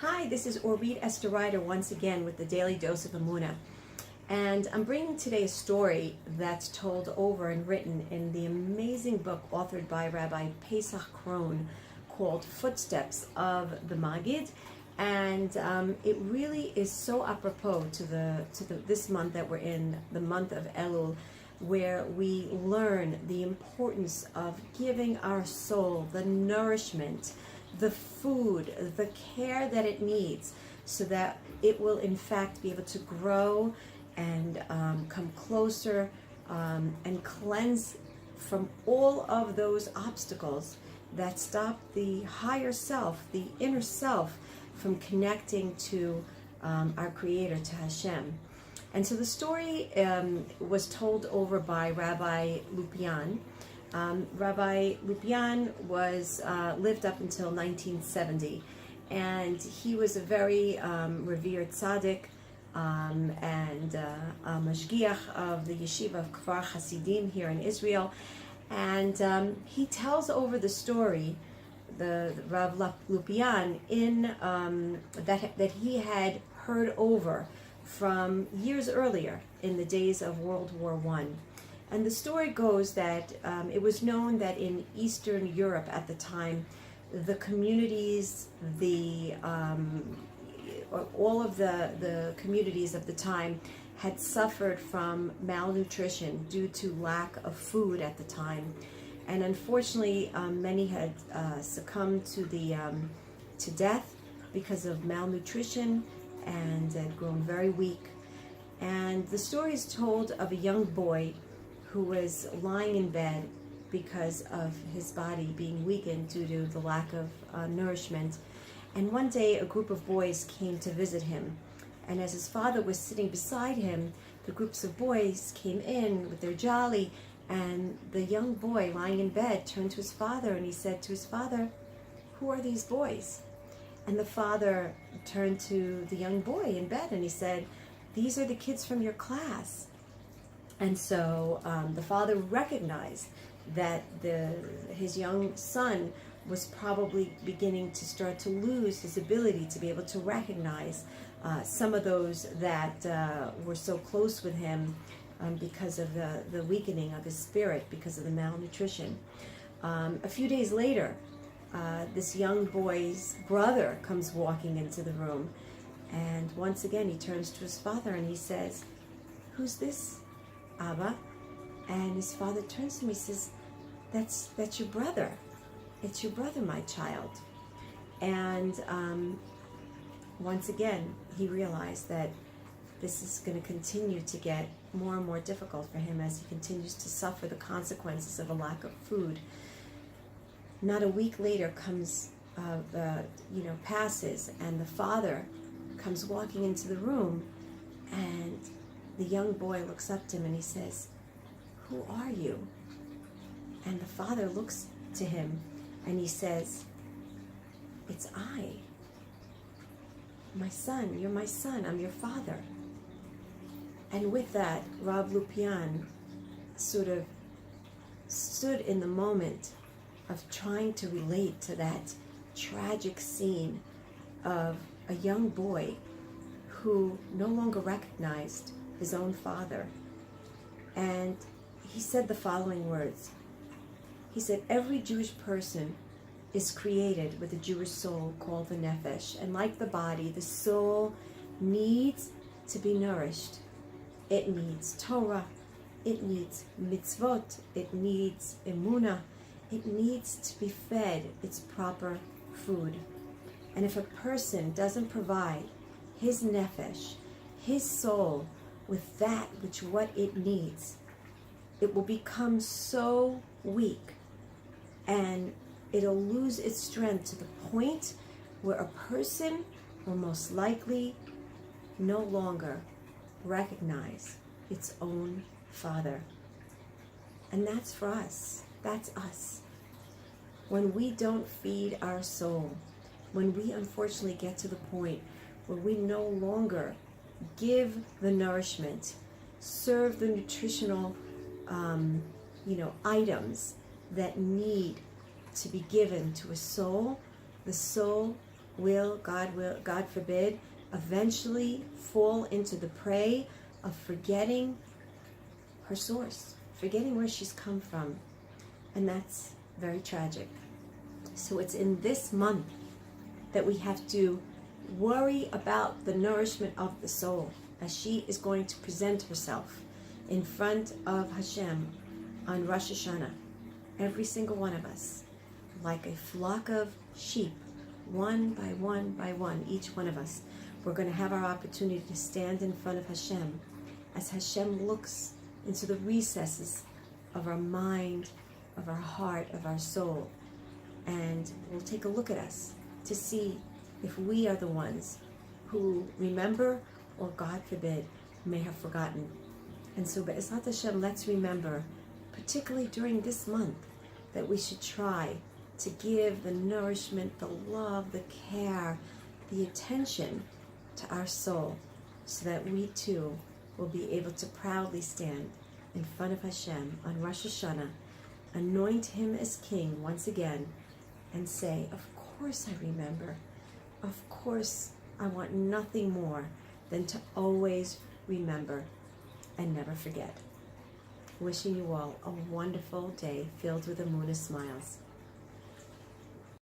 Hi, this is Orit Esther Riter once again with the Daily Dose of Emuna. And I'm bringing today a story that's told over and written in the amazing book authored by Rabbi Pesach Krohn called Footsteps of the Maggid. And it really is so apropos to this month that we're in, the month of Elul, where we learn the importance of giving our soul the nourishment, the food, the care that it needs, so that it will in fact be able to grow and come closer and cleanse from all of those obstacles that stop the higher self, the inner self, from connecting to our Creator, to Hashem. And so the story was told over by Rabbi Lupian. Rabbi Lupian lived up until 1970, and he was a very revered tzaddik and a mashgiach of the yeshiva of Kfar Hasidim here in Israel. And he tells over the story, the Rav Lupian, in that he had heard over from years earlier in the days of World War I. And the story goes that it was known that in Eastern Europe at the time, the communities, all of the communities of the time had suffered from malnutrition due to lack of food at the time. And unfortunately, many had succumbed to death because of malnutrition and had grown very weak. And the story is told of a young boy who was lying in bed because of his body being weakened due to the lack of nourishment. And one day a group of boys came to visit him. And as his father was sitting beside him, the groups of boys came in with their jolly, and the young boy lying in bed turned to his father and he said to his father, "Who are these boys?" And the father turned to the young boy in bed and he said, "These are the kids from your class." And so the father recognized that his young son was probably beginning to start to lose his ability to be able to recognize some of those that were so close with him because of the weakening of his spirit, because of the malnutrition. A few days later, this young boy's brother comes walking into the room, and once again he turns to his father and he says, "Who's this, Abba?" And his father turns to him and says, that's your brother. It's your brother, my child." And once again, he realized that this is going to continue to get more and more difficult for him as he continues to suffer the consequences of a lack of food. Not a week later passes, and the father comes walking into the room, and the young boy looks up to him and he says, "Who are you?" And the father looks to him and he says, "It's I. My son, you're my son, I'm your father." And with that, Rav Lupian sort of stood in the moment of trying to relate to that tragic scene of a young boy who no longer recognized his own father. And he said the following words. He said, "Every Jewish person is created with a Jewish soul called the nefesh. And like the body, the soul needs to be nourished. It needs Torah, it needs mitzvot, it needs Emuna, it needs to be fed its proper food. And if a person doesn't provide his nefesh, his soul, with that what it needs, it will become so weak and it'll lose its strength to the point where a person will most likely no longer recognize its own father." And that's for us. That's us. When we don't feed our soul, when we unfortunately get to the point where we no longer give the nourishment, serve the nutritional items that need to be given to a soul, the soul will, God forbid, eventually fall into the prey of forgetting her source, forgetting where she's come from. And that's very tragic. So it's in this month that we have to worry about the nourishment of the soul, as she is going to present herself in front of Hashem on Rosh Hashanah. Every single one of us, like a flock of sheep, one by one, each one of us, we're going to have our opportunity to stand in front of Hashem as Hashem looks into the recesses of our mind, of our heart, of our soul, and will take a look at us to see if we are the ones who remember or, God forbid, may have forgotten. And so, Be'ezrat Hashem, let's remember, particularly during this month, that we should try to give the nourishment, the love, the care, the attention to our soul, so that we too will be able to proudly stand in front of Hashem on Rosh Hashanah, anoint him as king once again, and say, of course I remember. Of course I want nothing more than to always remember and never forget. Wishing you all a wonderful day filled with Emuna smiles.